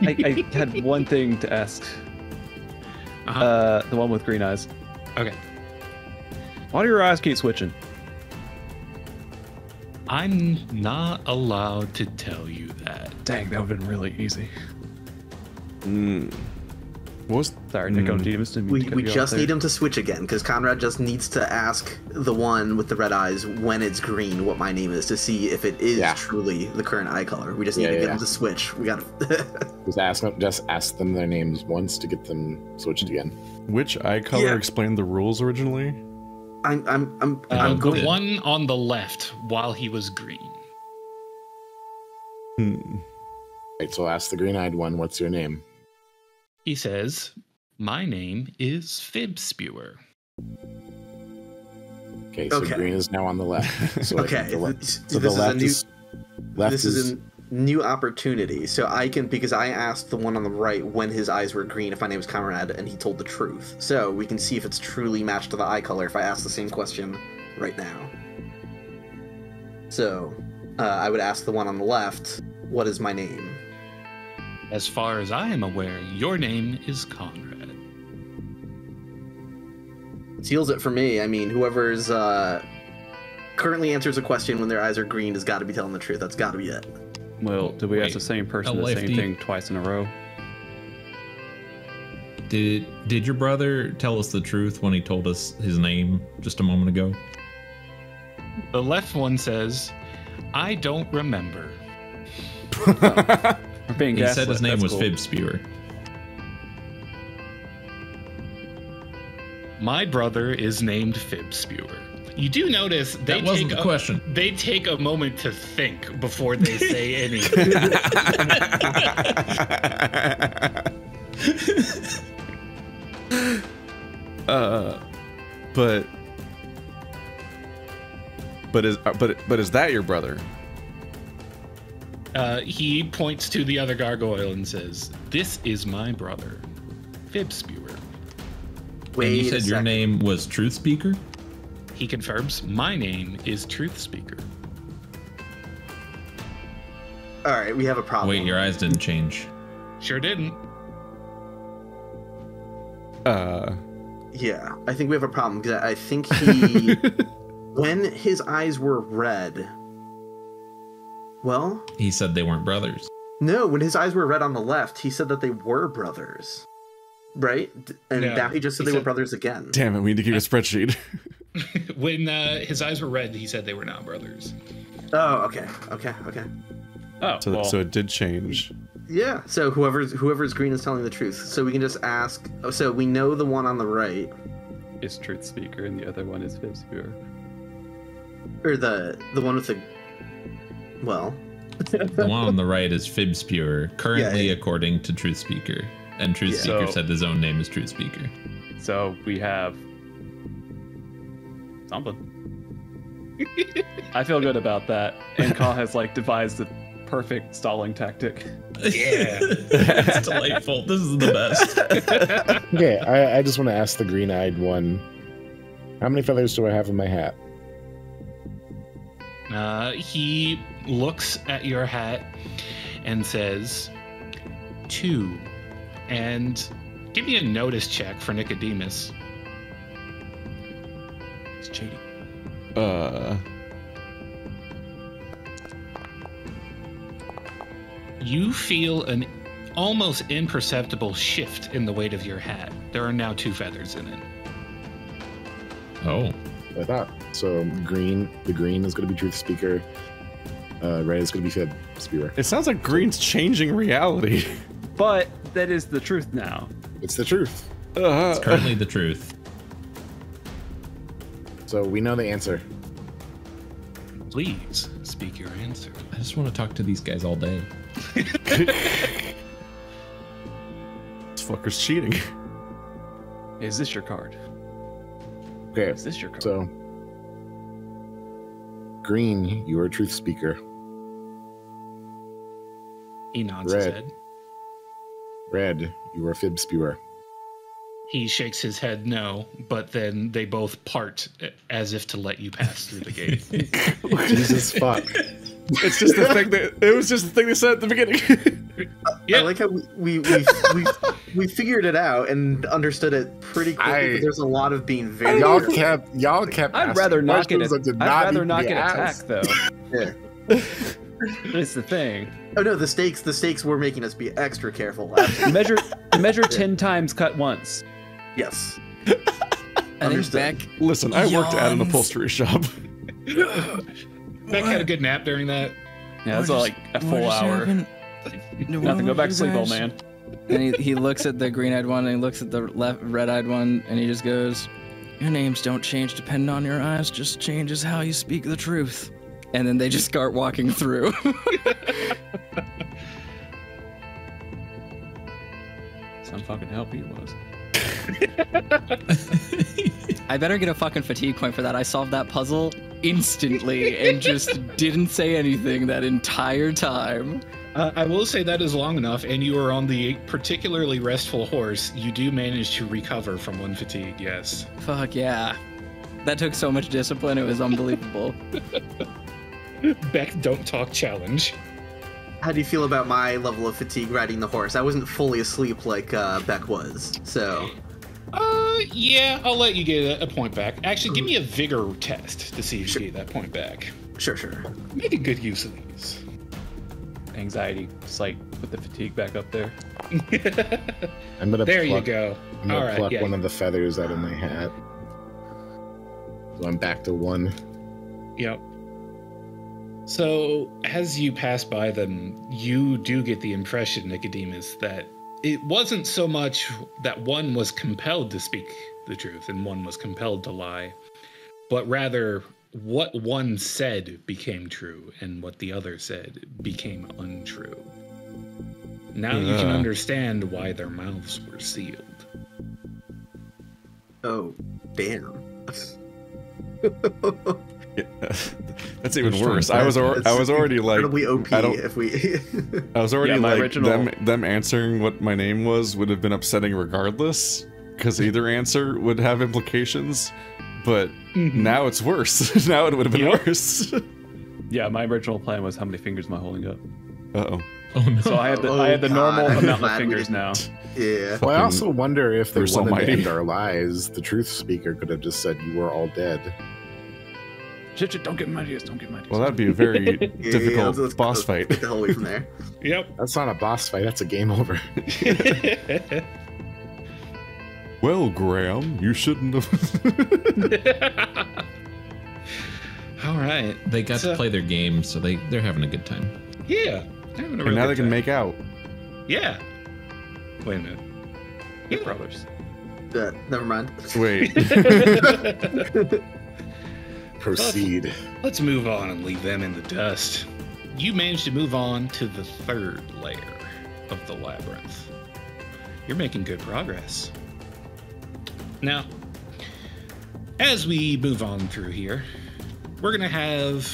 I had one thing to ask. Uh-huh. The one with green eyes. Okay. Why do your eyes keep switching? I'm not allowed to tell you that. Dang, that would have been really easy. What was Sorry, Nicodemus. didn't mean we to cut you off just there. need him to switch again, because Conrad just needs to ask the one with the red eyes when it's green what my name is to see if it is Yeah. truly the current eye color. We just need Yeah, to get yeah. him to switch. We gotta. Just ask them their names once to get them switched again. which eye color Yeah. explained the rules originally? I'm The going. one on the left while he was green. Right, so ask the green-eyed one, what's your name? He says, "My name is Fib Spewer." Okay, so Okay. green is now on the left. So I think Okay, the le- this so the is a left new- is left This is a new opportunity, so I can, because I asked the one on the right when his eyes were green if my name was Conrad, and he told the truth. So we can see if it's truly matched to the eye color if I ask the same question right now. So I would ask the one on the left, what is my name? As far as I am aware, your name is Conrad. Seals it for me. I mean, whoever's currently answers a question when their eyes are green has got to be telling the truth. That's got to be it. Well, did we ask Wait, the same person a the same lefty. thing twice in a row? Did your brother tell us the truth when he told us his name just a moment ago? The left one says, "I don't remember." We're being He said gaslit, his name that's was cool. Fib Spewer. My brother is named Fib Spewer. You do notice they That wasn't take the question. They take a moment to think before they say anything. But is that your brother? He points to the other gargoyle and says, "This is my brother, Fib Spewer." Wait And you a said your second. name was Truth Speaker? He confirms, "My name is Truth Speaker." All right, we have a problem. Wait, your eyes didn't change. Sure didn't. Yeah, I think we have a problem because I think he, when his eyes were red, well, He said they weren't brothers. no, when his eyes were red on the left, he said that they were brothers, right? And No, now he just said he they were said- brothers again. Damn it, we need to keep a spreadsheet. When his eyes were red, he said they were not brothers. Oh, okay. Oh, So, well, so it did change. Yeah, so whoever's green is telling the truth. So we can just ask. Oh, so we know the one on the right, is Truth Speaker and the other one is Fib Spewer. or the one with the, well, The one on the right is Fib Spewer, currently Yeah. according to Truth Speaker. And Truth Yeah. Speaker So- said his own name is Truth Speaker. So we have something. I feel good about that. And Kaw has like devised the perfect stalling tactic. Yeah. It's delightful. This is the best. Okay, I just want to ask the green-eyed one, how many feathers do I have in my hat? He looks at your hat and says, 2. And give me a notice check for Nicodemus. It's cheating. You feel an almost imperceptible shift in the weight of your hat. There are now 2 feathers in it. Oh. I thought. So the green is going to be truth speaker. Red is going to be Fib Spewer. It sounds like Green's changing reality. But that is the truth now. It's the truth. It's currently the truth. So we know the answer. Please speak your answer. I just want to talk to these guys all day. This fucker's cheating. Is this your card? Okay, Is this your card? so Green, you are a truth speaker. He nods his Red. head. Red, you are a Fib Spewer. He shakes his head no, but then they both part as if to let you pass through the gate. Jesus fuck. It's just the thing it was just the thing they said at the beginning. Yeah. I like how we figured it out and understood it pretty quickly. But there's a lot of being very. Y'all kept I'd asking rather not get questions that did I'd rather need not to be get attacked asked. though. Yeah. That's the thing. Oh no, the stakes were making us be extra careful. Absolutely. Measure 10 times, cut once. Yes. I think Understood. Beck Listen, I worked at an yawns. upholstery shop. Beck had a good nap during that. Yeah, that's like a full hour. Nothing. Go back to sleep, old man. And he looks at the green-eyed one, and he looks at the red-eyed one, and he just goes, "Your names don't change depending on your eyes, just changes how you speak the truth." And then they just start walking through. Some fucking help he was. I better get a fucking fatigue point for that. I solved that puzzle instantly and just didn't say anything that entire time. I will say that is long enough, and you are on the particularly restful horse. You do manage to recover from one fatigue, yes. Fuck yeah. That took so much discipline, it was unbelievable. Beck, don't talk challenge. How do you feel about my level of fatigue riding the horse? I wasn't fully asleep like Beck was, so. Yeah, I'll let you get a point back. Actually, give me a vigor test to see if you get that point back. Sure. Make a good use of these. Anxiety, just like put the fatigue back up there. I'm gonna There you pluck, go. I'm gonna All right, pluck yeah. one of the feathers out of my hat. So I'm back to 1. Yep. So, as you pass by them, you do get the impression, Nicodemus, that it wasn't so much that one was compelled to speak the truth and one was compelled to lie, but rather what one said became true and what the other said became untrue. Now you can understand why their mouths were sealed. Oh, damn. That's even Which worse. one? I was already like Incredibly OP I don't- if we. I was already Yeah, my like original- them answering what my name was would have been upsetting regardless, because either answer would have implications. But now it's worse. Now it would have been Yep. worse. Yeah, my original plan was how many fingers am I holding up? Uh-oh. Oh no. So I have the Oh, I have the normal God, I'm amount of glad we fingers now. Yeah. Well, I Fucking also wonder if they Bruce wanted Almighty. to end our lives. The truth speaker could have just said you were all dead. Shit, don't get my ideas, don't get my ideas. Well, that'd be a very difficult let's boss fight. Get the hell away from there. Yep. That's not a boss fight. That's a game over. Well, Graham, you shouldn't have. All right. They got So- to play their game, so they're having a good time. Yeah. They're having a And real now good they can time. make out. Yeah. Wait a minute. Good brothers. Never mind. Wait. Proceed. Let's move on and leave them in the dust. You managed to move on to the third layer of the labyrinth. You're making good progress. Now, as we move on through here, we're going to have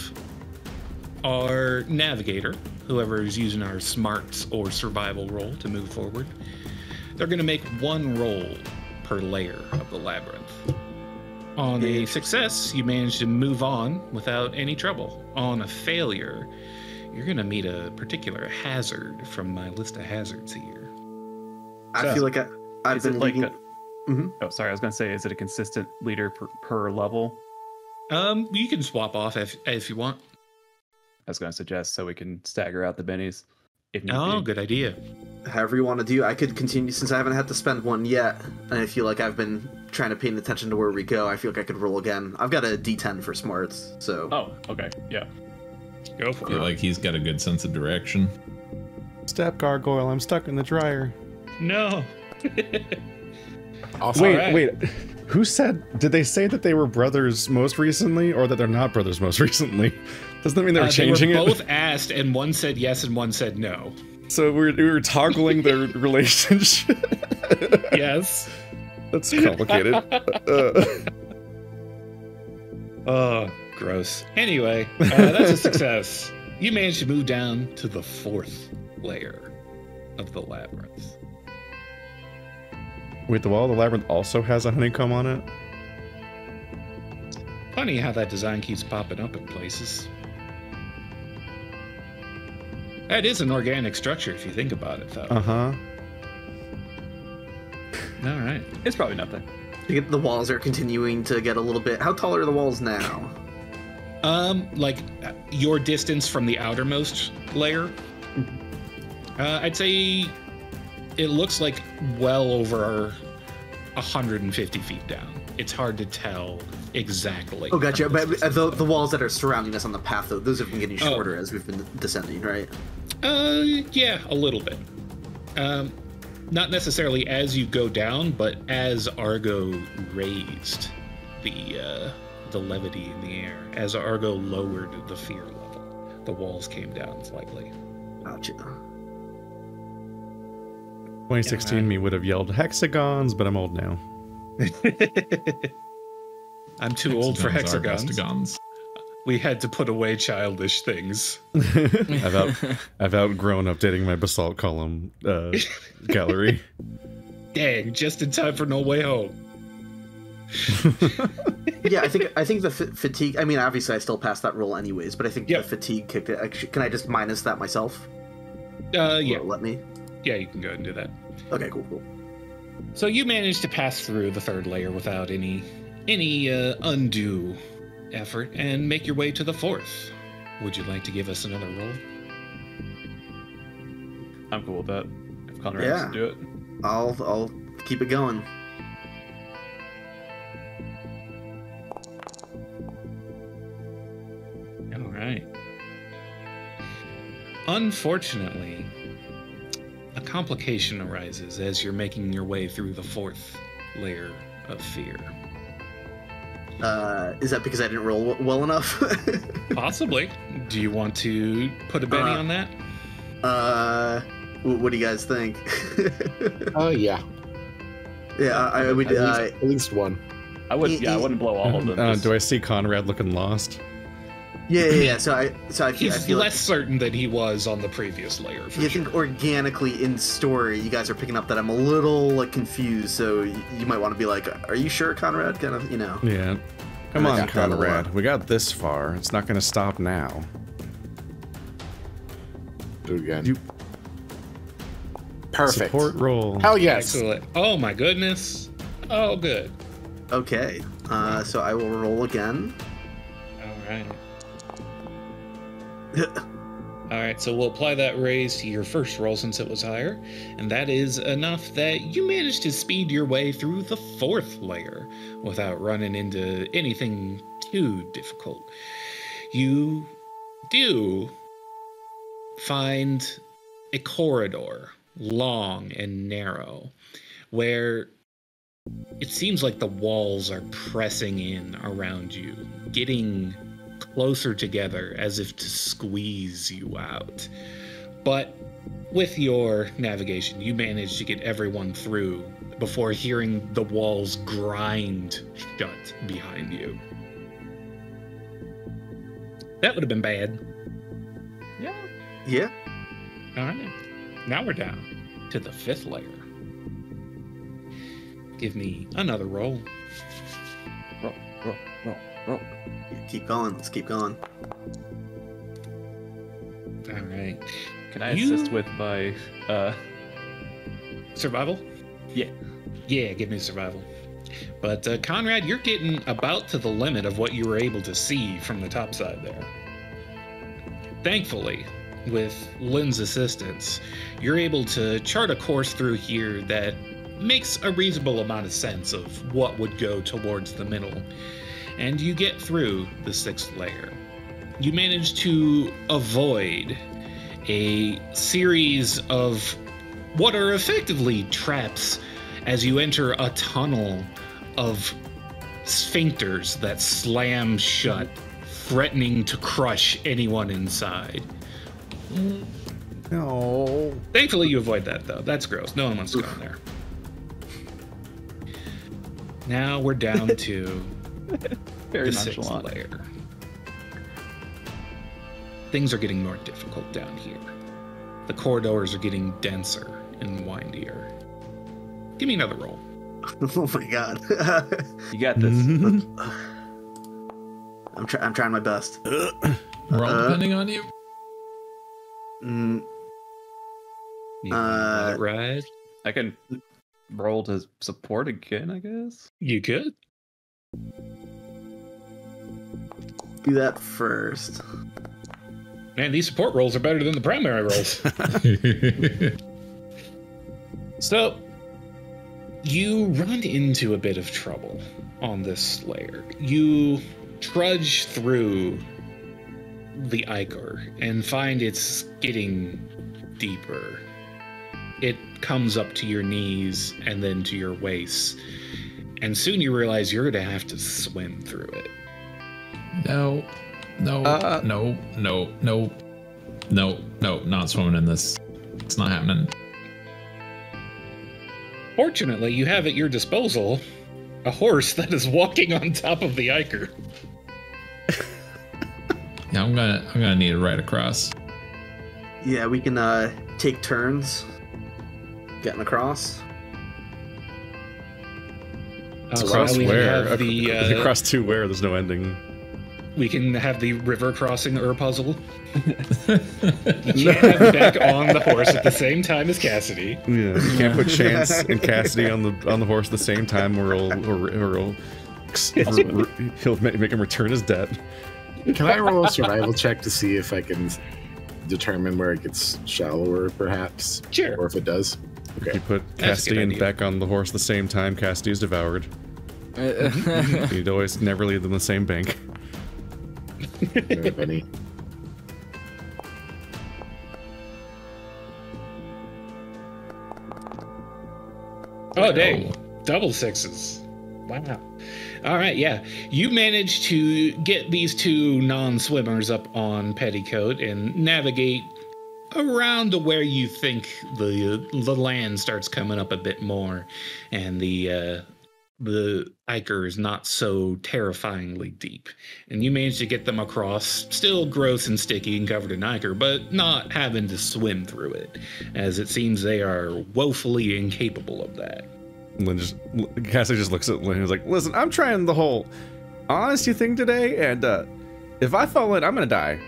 our navigator, whoever is using our smarts or survival roll to move forward. They're going to make one roll per layer of the labyrinth. On a success, you manage to move on without any trouble. On a failure, you're going to meet a particular hazard from my list of hazards here. I feel like I've Is been it like leading. Oh, sorry, I was gonna say, is it a consistent leader per level? You can swap off if you want. I was gonna suggest so we can stagger out the bennies. If need Oh, be. good idea. However you want to do, I could continue since I haven't had to spend one yet, and I feel like I've been trying to pay attention to where we go. I feel like I could roll again. I've got a D10 for smarts, so Oh, okay, yeah. Go I for feel it. like he's got a good sense of direction. Step gargoyle, I'm stuck in the dryer. No. Also, Wait. Who said? Did they say that they were brothers most recently, or that they're not brothers most recently? Doesn't that mean they were changing they were it? both asked, and one said yes and one said no. So we were toggling their relationship. Yes. That's complicated. Oh, gross. Anyway, that's a success. You managed to move down to the 4th layer of the labyrinth. Wait, the wall of the labyrinth also has a honeycomb on it? Funny how that design keeps popping up in places. That is an organic structure if you think about it, though. Uh-huh. All right. It's probably nothing. The walls are continuing to get a little bit. How tall are the walls now? Like your distance from the outermost layer, I'd say it looks like well over 150 feet down. It's hard to tell exactly. Oh, gotcha. But the walls that are surrounding us on the path, though, those have been getting shorter as we've been descending, right? Yeah, a little bit. Not necessarily as you go down, but as Argo raised the levity in the air, as Argo lowered the fear level, the walls came down slightly. Gotcha. 2016 me would have yelled hexagons, but I'm old now. I'm too old for Hexagons are hexagons. hexagons. We had to put away childish things. I've outgrown updating my basalt column gallery. Dang, just in time for No Way Home. Yeah, I think the fatigue. I mean, obviously, I still passed that roll anyways, but I think Yep. the fatigue kicked it. Actually, can I just minus that myself? Yeah. Will it let me. Yeah, you can go ahead and do that. Okay, cool. So you managed to pass through the 3rd layer without any undue effort and make your way to the 4th. Would you like to give us another roll? I'm cool with that. If Conrad Yeah. wants to do it. I'll keep it going. All right. Unfortunately, a complication arises as you're making your way through the 4th layer of fear. Is that because I didn't roll well enough? Possibly. Do you want to put a Benny on that? What do you guys think? Oh yeah, Yeah, I would. at least one. I wouldn't blow all of them. just- Do I see Conrad looking lost? Yeah. So I He's feel less like, certain than he was on the previous layer. For you sure. think organically in story, you guys are picking up that I'm a little like confused. So you might want to be like, "Are you sure, Conrad?" Kind of, Yeah. Come I on, got that a lot. Conrad. We got this far. It's not going to stop now. Do it again. You- Perfect. Support roll. Hell yes. Excellent. Oh my goodness. Oh, good. Okay. So I will roll again. All right. All right, so we'll apply that raise to your first roll since it was higher, and that is enough that you managed to speed your way through the 4th layer without running into anything too difficult. You do find a corridor, long and narrow, where it seems like the walls are pressing in around you, getting closer together as if to squeeze you out. But with your navigation, you manage to get everyone through before hearing the walls grind shut behind you. That would have been bad. Yeah. All right. Now we're down to the 5th layer. Give me another roll. Roll. Keep going. Let's keep going. All right. Can I You- assist with my Survival? Yeah. Yeah, give me survival. But Conrad, you're getting about to the limit of what you were able to see from the top side there. Thankfully, with Lynn's assistance, you're able to chart a course through here that makes a reasonable amount of sense of what would go towards the middle. And you get through the 6th layer. you manage to avoid a series of what are effectively traps as you enter a tunnel of sphincters that slam shut, threatening to crush anyone inside. No. Thankfully, you avoid that, though. That's gross. No one wants to go in there. Now we're down to Very the sixth nonchalant. layer. Things are getting more difficult down here. The corridors are getting denser and windier. Give me another roll. Oh my god. You got this. I'm trying my best. We're all depending on you. Mm, You let it ride. I can roll to support again, I guess. You could. do that first. Man, these support rolls are better than the primary rolls. So, you run into a bit of trouble on this layer. You trudge through the ichor and find it's getting deeper. It comes up to your knees and then to your waist. And soon you realize you're going to have to swim through it. No, not swimming in this. It's not happening. Fortunately, you have at your disposal a horse that is walking on top of the ichor. Yeah, I'm gonna need to ride across. Yeah, we can take turns getting across. Across we can where? have the, Across to where? There's no ending. we can have the river crossing puzzle. You can't have Beck on the horse at the same time as Cassidy. Yeah, you can't put Chance and Cassidy on the horse at the same time, or he'll make him return his debt. Can I roll a survival check to see if I can determine where it gets shallower, perhaps? Sure. Or if it does? If you put That's a Cassidy good and idea. Beck on the horse at the same time, Cassidy is devoured. You'd always never leave them in the same bank. Don't have any. Oh, dang. Double sixes. Wow. All right, yeah. You managed to get these two non-swimmers up on Petticoat and navigate around to where you think the land starts coming up a bit more, and the ichor is not so terrifyingly deep. And you managed to get them across, still gross and sticky and covered in ichor, but not having to swim through it, as it seems they are woefully incapable of that. Cassidy just looks at Lynn and is like, listen, I'm trying the whole honesty thing today, and if I fall in, I'm gonna die.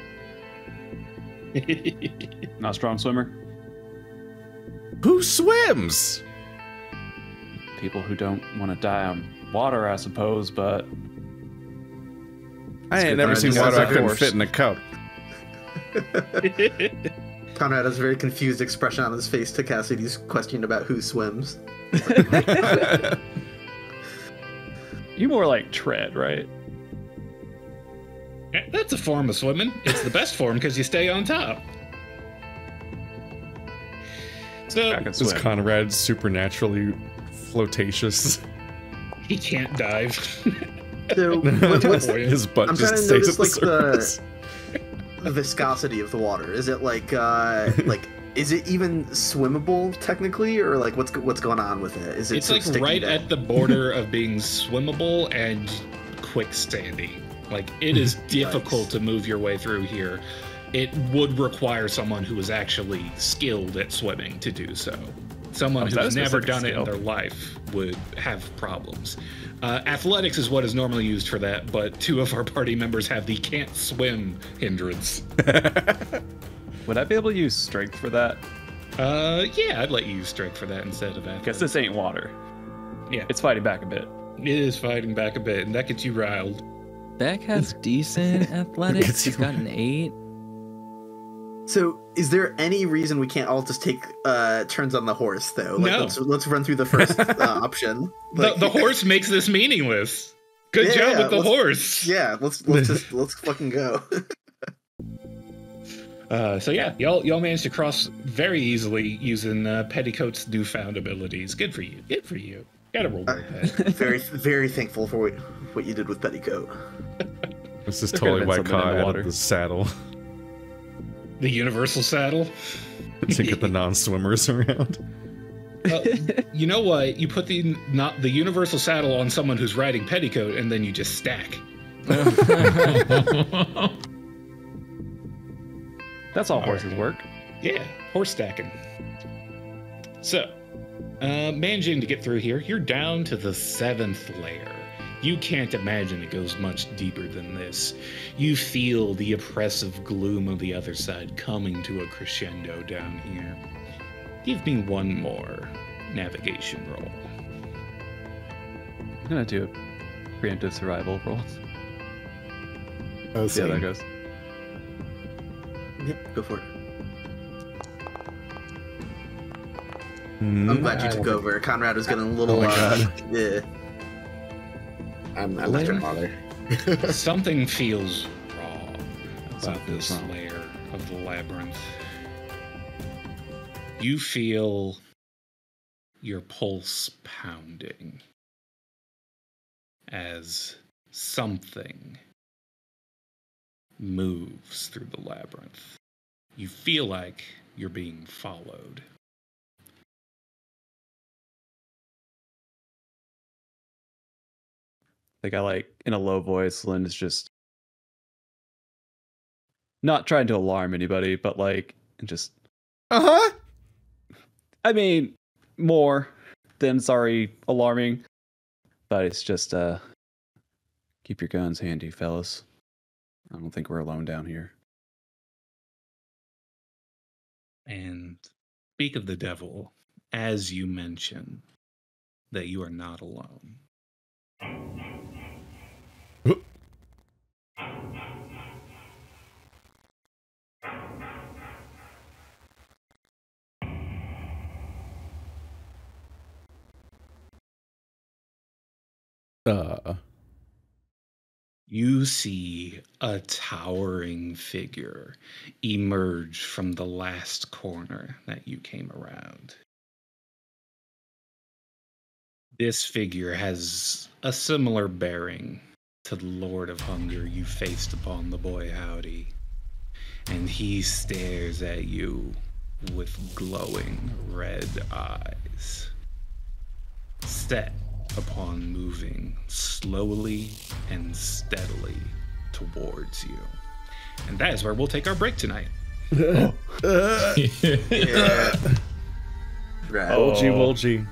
Not a strong swimmer. Who swims? People who don't want to die on water, I suppose, but I ain't good never that I seen just water said I couldn't horse. fit in a cup. Conrad has a very confused expression on his face to Cassidy's question about who swims. you more like tread, right? That's a form of swimming. It's the best form because you stay on top. So I can Is swim. Conrad supernaturally flotacious? he can't dive. So what's His butt I'm just trying to stays notice, at the like, surface. the viscosity of the water? Is it like is it even swimmable technically, or like what's going on with it? Is it It's sort like of sticking right to- at the border of being swimmable and quickstanding. Like it is difficult to move your way through here. It would require someone who is actually skilled at swimming to do so. Someone Oh, is that who's a never specific done it in skill? their life would have problems. Athletics is what is normally used for that, but two of our party members have the can't swim hindrance. Would I be able to use strength for that? Yeah, I'd let you use strength for that instead of athletics. Guess this ain't water. Yeah. It's fighting back a bit. It is fighting back a bit, and that gets you riled. Beck has decent athletics. He's got an 8. So, is there any reason we can't all just take turns on the horse, though? Like, No. let's run through the first option. Like, The horse makes this meaningless. Good Yeah, job with the let's- horse. Yeah, let's fucking go. So yeah, y'all managed to cross very easily using Petticoat's newfound abilities. Good for you. Good for you. Got to roll with that. Very thankful for what you did with Petticoat. This is There totally could've why been something in Kai the added water. the saddle The universal saddle. to get the non-swimmers around. You know what? You put the universal saddle on someone who's riding Petticoat, and then you just stack. That's all horses work. Yeah, horse stacking. So, managing to get through here, you're down to the 7th layer. You can't imagine it goes much deeper than this. You feel the oppressive gloom of the other side coming to a crescendo down here. Give me one more navigation roll. I'm gonna do a preemptive survival roll. Oh, See how that goes. Yep, go for it. Hmm? I'm glad you took over. Conrad was getting a little. Oh my God. Yeah. I'm not gonna bother. Something feels wrong about Something feels this wrong. layer of the labyrinth. You feel your pulse pounding as something moves through the labyrinth. You feel like you're being followed. Like I like in a low voice, Lynn is just not trying to alarm anybody, but like just Uh-huh. I mean more than sorry alarming. But it's just keep your guns handy, fellas. I don't think we're alone down here. And speak of the devil, as you mentioned, that you are not alone. You see a towering figure emerge from the last corner that you came around. This figure has a similar bearing to the Lord of Hunger you faced upon the Boy Howdy, and he stares at you with glowing red eyes, set upon moving slowly and steadily towards you. And that is where we'll take our break tonight. Yeah. Right. Wolgy, Wolgy.